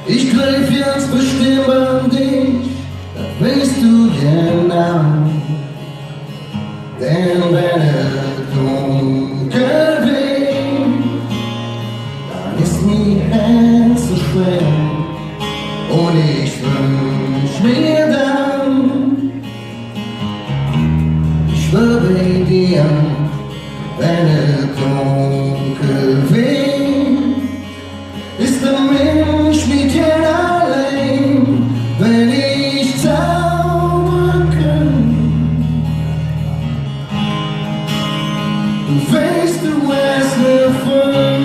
Ich greif jetzt bestimmt an dich, das weißt du genau. Denn wenn es dunkel wird, dann ist mein Herz so schwer. Und ich wünsch mir dann, ich schwör bei dir, wenn es dunkel wird, ist der Mensch mit dir allein, wenn ich zaubern kann. Du weißt, du hast mir von.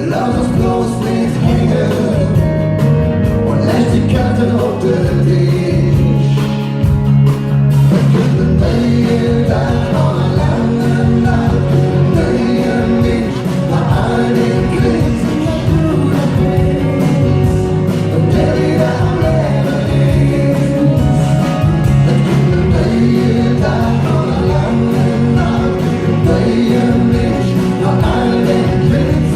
Lass uns bloß nicht hängen und lässt die Karte auf den Tisch. Verkünden wir dann noch eine lange Nacht, neuen Mensch, bei all den Grenzen, du da bist und der wieder am Leben ist. Verkünden wir dann noch eine lange Nacht, neuen Mensch, bei all den Grenzen.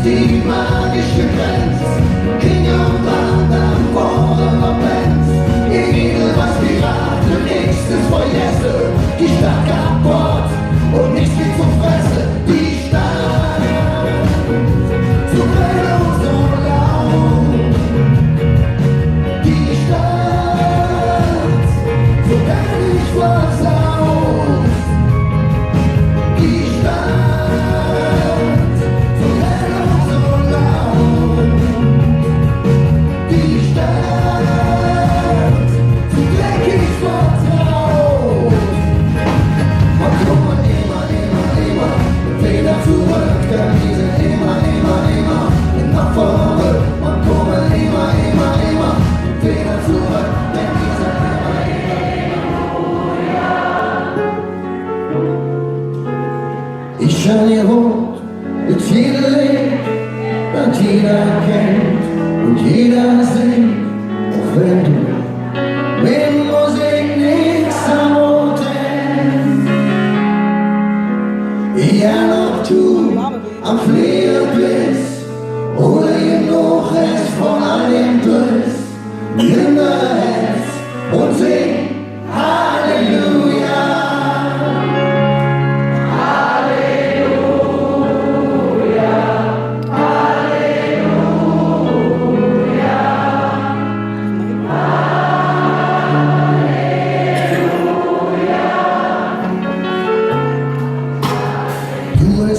Die magische Grenze, King und Land am Boden der Benz. Ihr Igel, was Piraten, nächstes Verjesse, die Stadt kaputt und nichts mehr zu fressen. Die Stadt, so grell und so laut. Die Stadt, so herrlich versaut. Die Stadt. Ich scheine rot, mit jeder lebt, und jeder kennt und jeder singt, auch wenn du mit Musik nix am Hut hängst. Ja, ob du am Flieger bist oder genug es von all dem Driss, nimm dein Herz und sing Halleluja.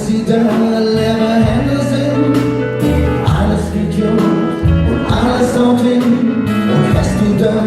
Sie dann leere Hände sind, alles geht jung und alles haut hin, und hast du dann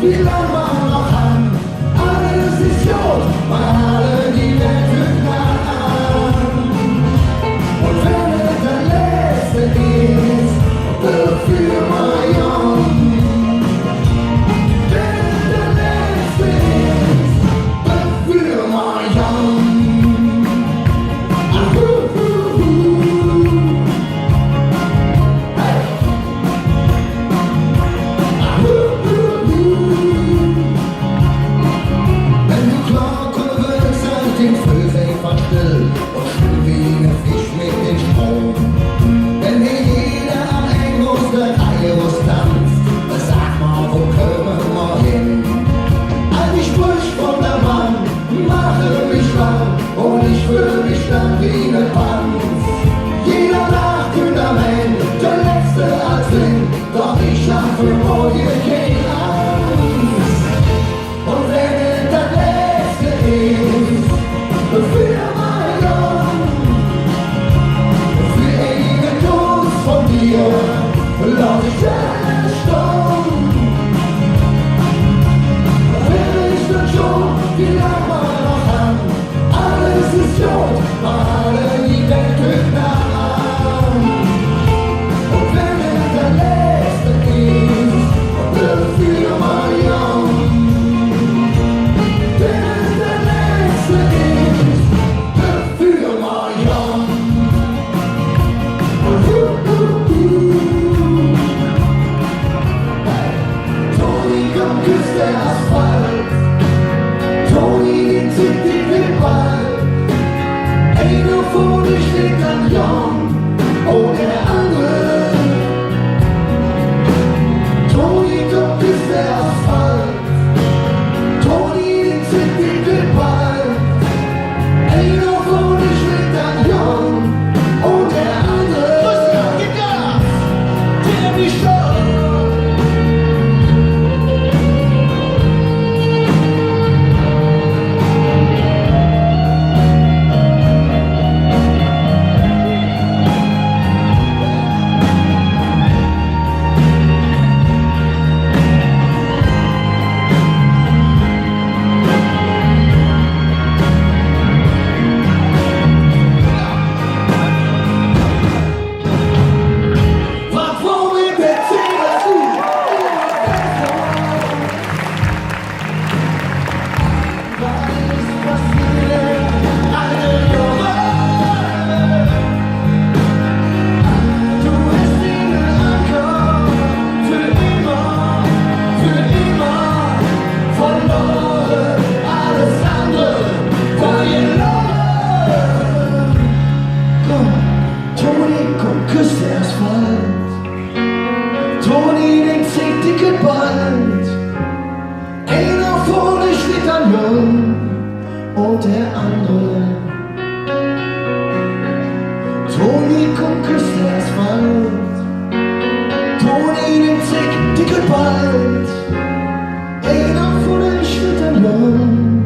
wie lang man noch kann. Alles ist gut, weil alle die Welt wird an. Und wenn es der letzte ist, dafür mal jung. Wenn es der letzte ist, dafür mal jung. Den Vögel still und schwimmt wie ein Fisch mit dem Strom. Wenn hier jeder am Engels der Kairos tanzt, dann sag mal, wo kommen wir hin? All die Sprüche von der Wand machen mich warm und ich fühle mich dann wie ein Panz. Jeder lacht und am Ende der Letzte als Wind, doch ich hab für morgen keine Angst. Und wenn es der Letzte ist, für mein Land, für einen Kuss von dir, lass ich deinen Sturm. Wenn ich dann schon, wie lang man noch kann, alles ist gut, weil alle die Welt wird an. Und wenn es der Letzte ist, für mein Land, wenn es der Letzte ist, küsst der Asphalt, Toni den zieht die Gewalt. Einer vor dir steht dann Jan und der andere. Toni kommt, küsst der Asphalt, Toni den zieht die Gewalt. Einer vor dir steht dann Jan und der andere. Christian, gib Gas, der mich stört. Toni, den zieht die Gewalt. Einer vorne steht ein Mann und der andere. Toni, komm, küsst der Asphalt. Toni, den zieht die Gewalt. Einer vorne steht ein Mann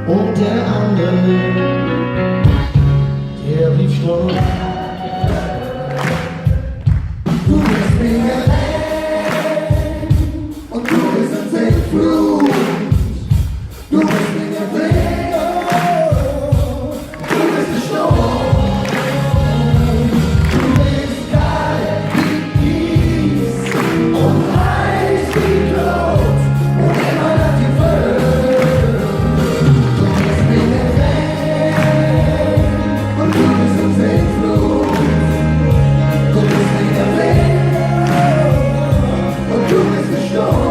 und der andere. Der blieb stolz. Du bist mir gerecht und du bist ein Seeflug. Du bist mir gerecht, du bist gestorben. Du bist kalt wie Kies und heiß wie Blut und immer nach dir Welt. Du bist mir gerecht und du bist ein Seeflug. Du bist mir gerecht. Du bist gestorben.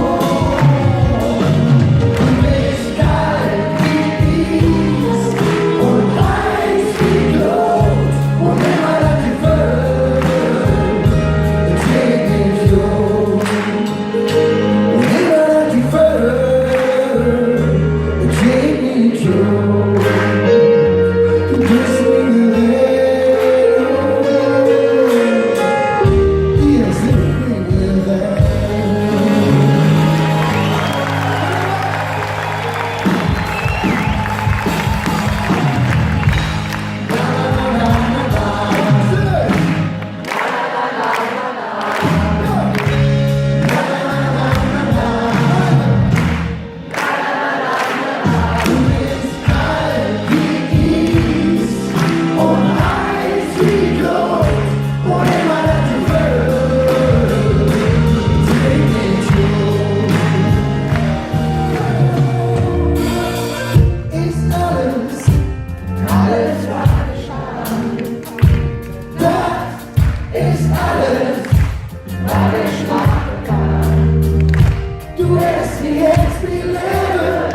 SCSB level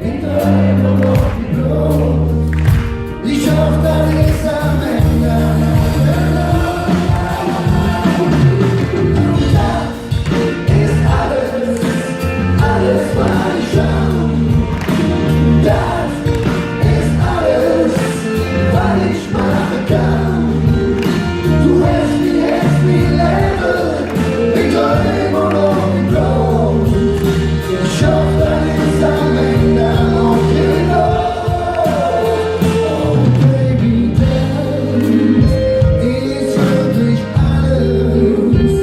entrando di blu. Ich hoffe, dass es am Ende noch wird. Das ist alles, alles, was ich schau. Das ist alles, was ich machen kann. Du hast die Level, ich soll immer noch im Blut. Ich hoffe, dass es am Ende noch wird. Oh, Baby, das ist wirklich alles,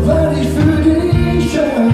was ich für dich schau.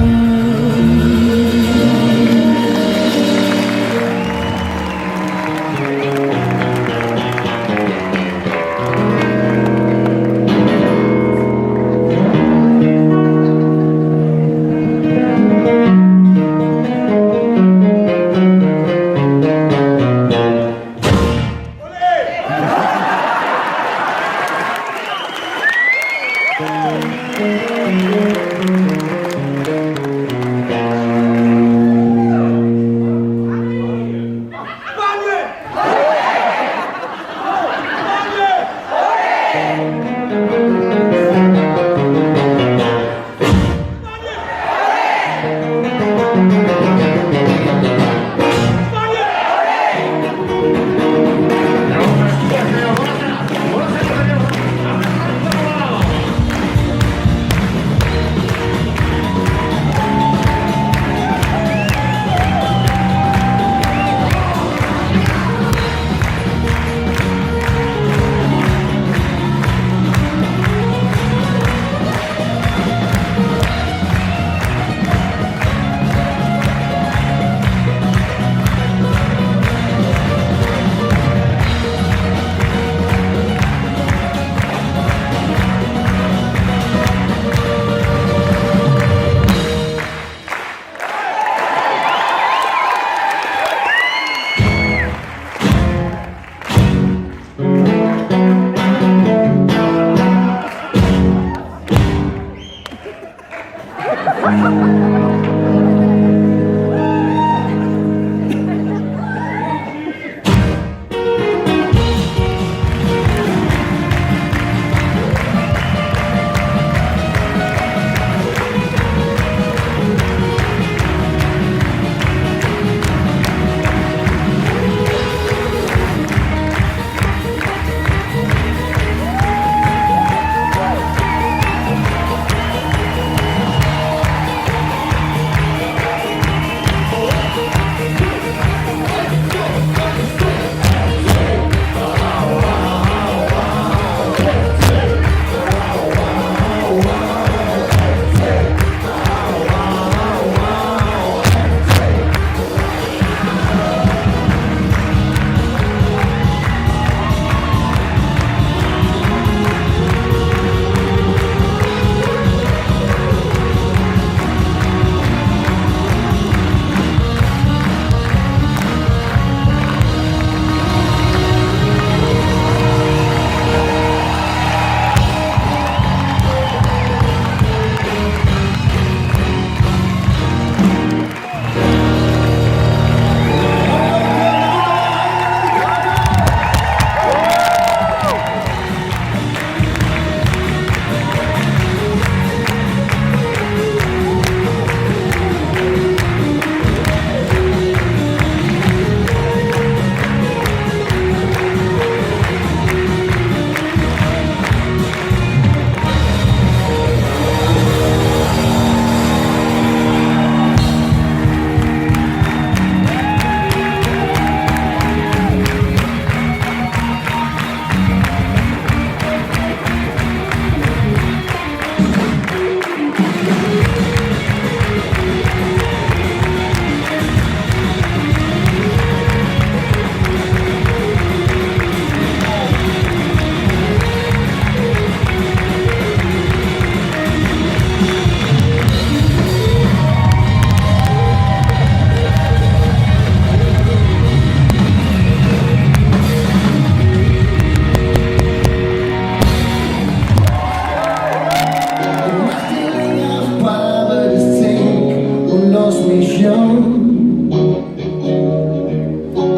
Vision.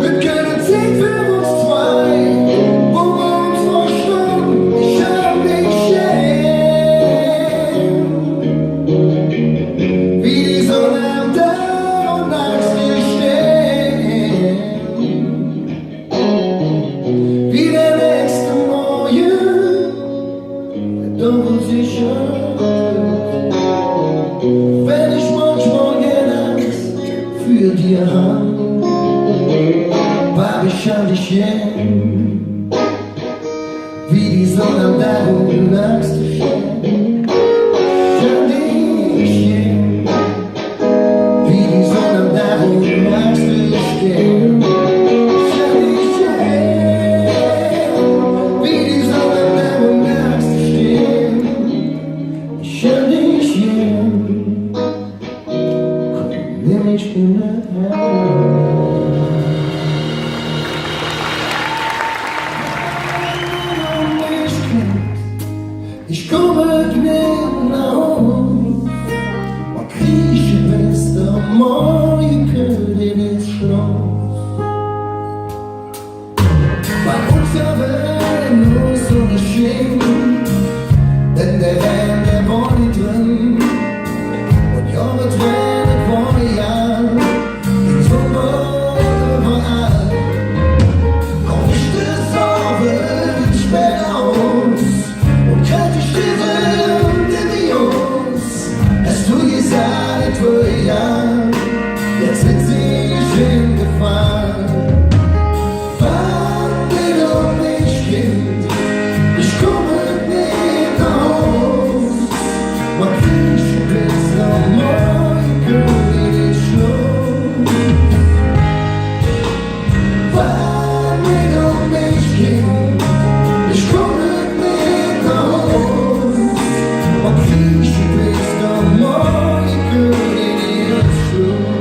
Mit keiner Zeit für uns zwei, wo wir uns verstehen. Ich hab mich schön, wie die Sonne am Tag und nachts stehen, wie der nächste Morgen, der dunkel sich wenn ich manchmal gerne Angst für dir hab, weil ich an dich hin, wie die Sonne am Tag und du lagst stehen. Schau dich hin, wie die Sonne am Tag und du lagst stehen. Schau dich hin, wie die Sonne am Tag und du lagst stehen. Schau dich hin, nimm mich in der ich komme nicht nach Hause, man krieche bis der Morgen in das Schloss. Bei uns aber nur so eine Schenke, denn der Renn, der war nicht drin. Und ja, mit Rennen war ja die Summe überall. Komm ich das Abend später aus und kalt die Stille in die Jungs. Hast du gesagt, wo ja, jetzt sind sie in Gefahr. Wann will du mich, Kind? Ich komme nicht nach Haus. Man kriecht bis am Morgen in die Schluss. Wann will du mich, Kind? Ich komme nicht nach Haus. Man kriecht bis am Morgen in die Schluss.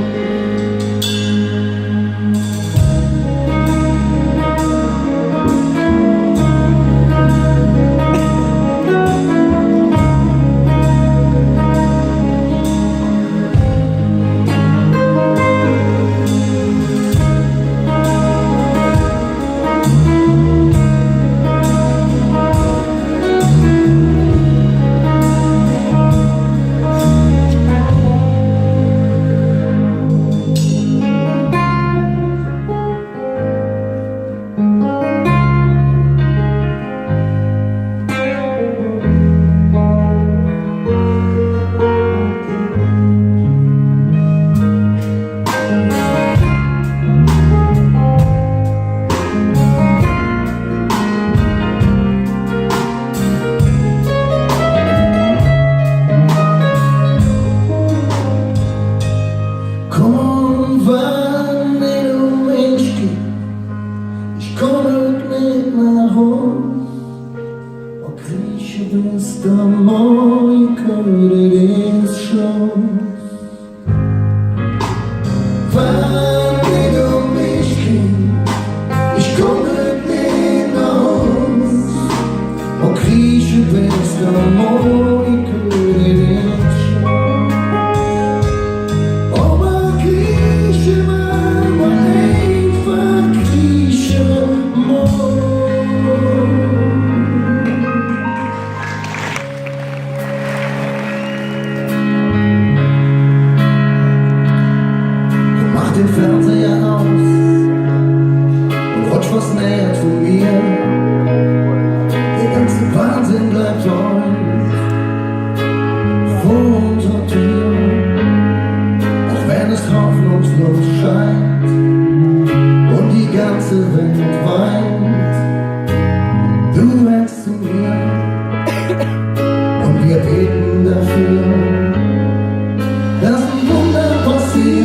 Komm, wann du Mensch gehst, ich komme nicht nach Haus. Und krieche bis der Morgen in das Schloss. Wann du mich kennst, ich komme nicht nach Haus. Und krieche bis der Morgen in das Schloss. Mach den Fernseher aus und rutsch was näher zu mir. Der ganze Wahnsinn bleibt heute vor unserer Tür. Auch wenn es hoffnungslos scheint und die ganze Welt weint, du rennst zu mir und wir beten dafür, dass ein Wunder passiert.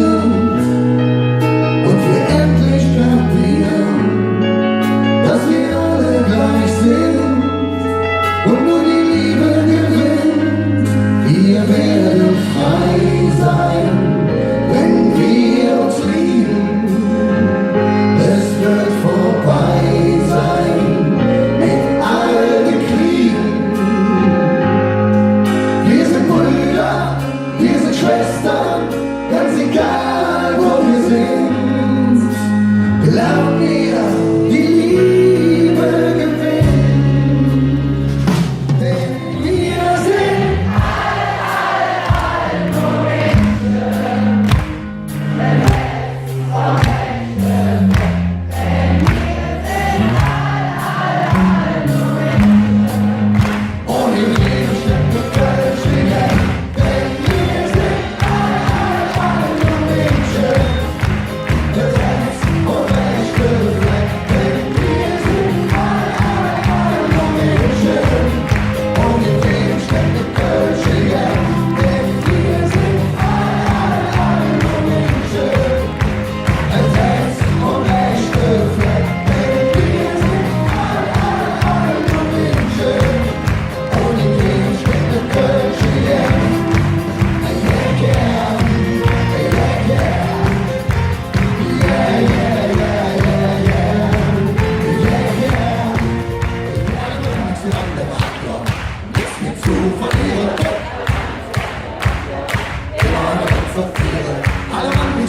Und nur die Liebe gewinnt. Wir werden frei sein, wenn wir uns lieben.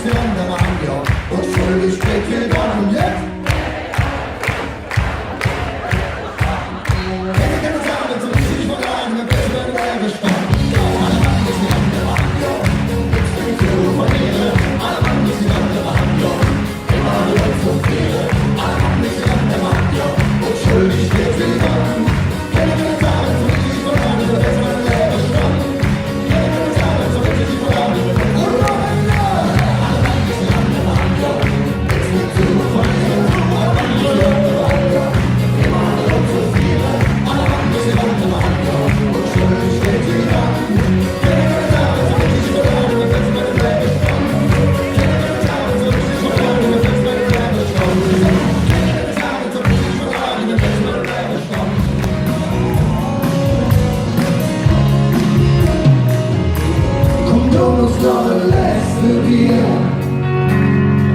nichts mehr an der Mann, ja. Und schuldig steht hier dann und jetzt. Hätte ich keine Sache, so richtig ich mal rein, dann wär's mir wieder gespannt. Alle Mann ist nicht an der Mann, ja. Nichts mehr zu verlieren. Alle Mann ist nicht an der Mann, ja. Immer nur zu viele. Alle Mann ist nicht an der Mann, ja. Und schuldig steht hier dann. Hätte ich keine Sache, so richtig ich mal rein, dann wär's mir wieder gespannt. Hätte ich keine Sache, so richtig ich mal rein, dann wär's mir wieder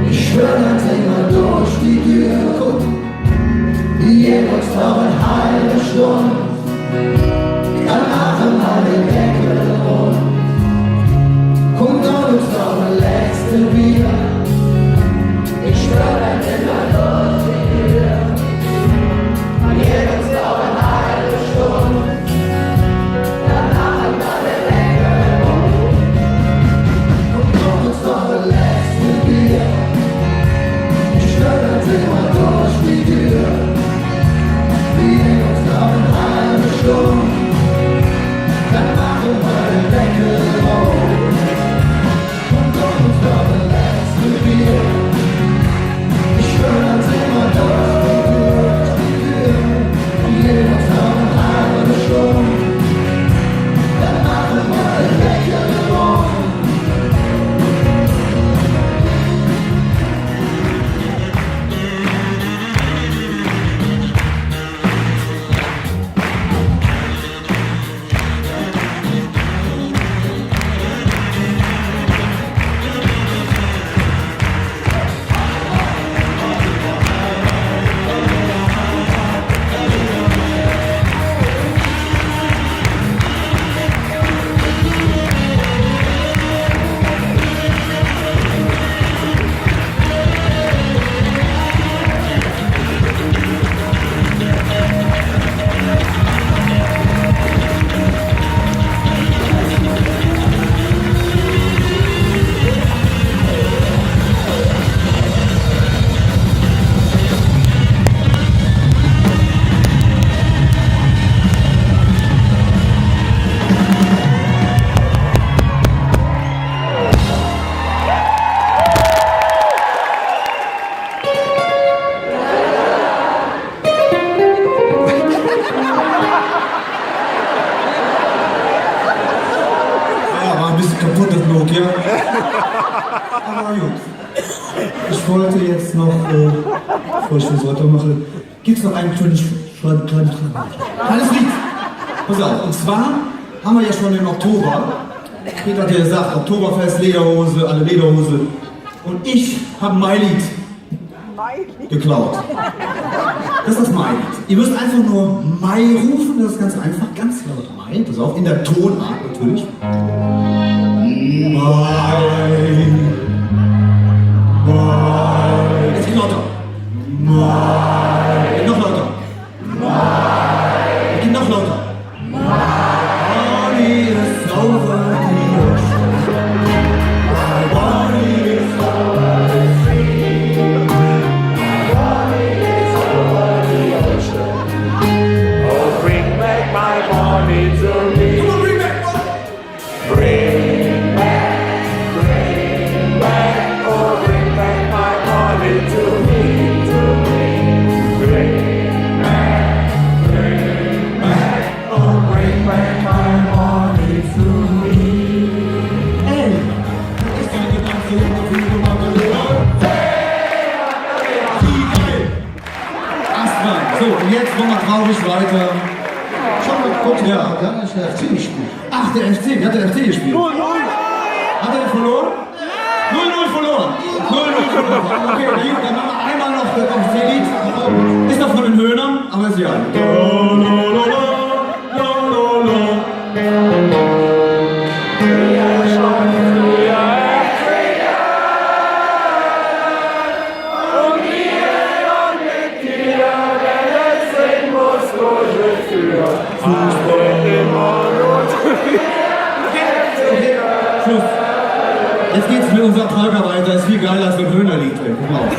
ich schwör, dann dreh mal durch die Tür, guck, jeweils noch eine halbe Stunde, dann machen wir den Deckel rund. Kommt doch uns noch ein letzte Bier, ich schwör, dann dreh mal durch die Tür, jeweils noch eine halbe Stunde, dann machen wir den Deckel rund. Kommt doch uns noch ein letzte Bier, ich schwör, dann dreh mal durch die Tür, uns noch eine halbe Stunde, dann machen wir den Deckel auf. Und uns noch ein letztes Bier, ich schwör, dann sehen wir durch die Tür, uns noch eine halbe Stunde, dann machen wir den Deckel auf. Aber gut. Ich wollte jetzt noch, bevor ich das weitermache, gibt es noch ein kleines Lied. Pass auf, und zwar haben wir ja schon im Oktober, Peter hat ja gesagt, Oktoberfest, Lederhose, alle Lederhose. Und ich habe mein Lied geklaut. Das ist mein Lied. Ihr müsst einfach nur Mai rufen, das ist ganz einfach, ganz laut Mai. Pass auf, in der Tonart natürlich. Mai. Jetzt geht lauter. Mai. Noch lauter. Mai. Geht noch lauter. Body is over the ocean. My body is over the sea. My body is over the ocean. Oh, bring back my body to me. Come on, bring back. Bring back, oh, bring back my body to me, to me. Bring back, oh, bring back my body to me. Ey, ich kann dir ganz so viel machen. Wie geil! Erstmal. So, und jetzt nochmal traurig weiter. Schau mal, guck, ja, dann ist der FC gespielt. Ach, der FC, wie hat der FC gespielt? 0-0. Hat er verloren? 0-0 verloren. 0-0 verloren. Okay, na gut, dann machen wir einmal noch das FC-Lied. Ist noch von den Höhnern, aber ist ja. sagt Holger weiter, ist viel geiler als ein Dönerlied. Genau.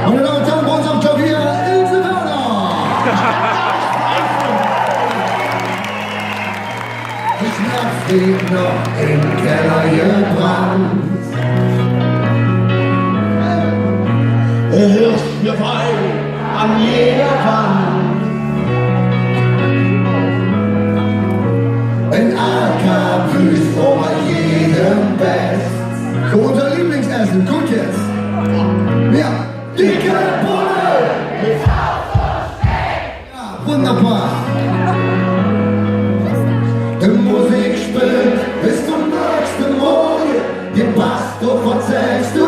Meine Damen und Herren, bei uns am Klavier Ilse Werner. Die Schmerz liegt noch im Keller gebrannt. Hilft mir Wein an jeder Wand. Ein AK büßt vor jedem Best. Unser Lieblingsessen, gut jetzt. Ja, dicke Bulle mit Haus und Steak. Ja, wunderbar. Die Musik spielt bis zum nächsten Morgen. Den Bass, du verzählst du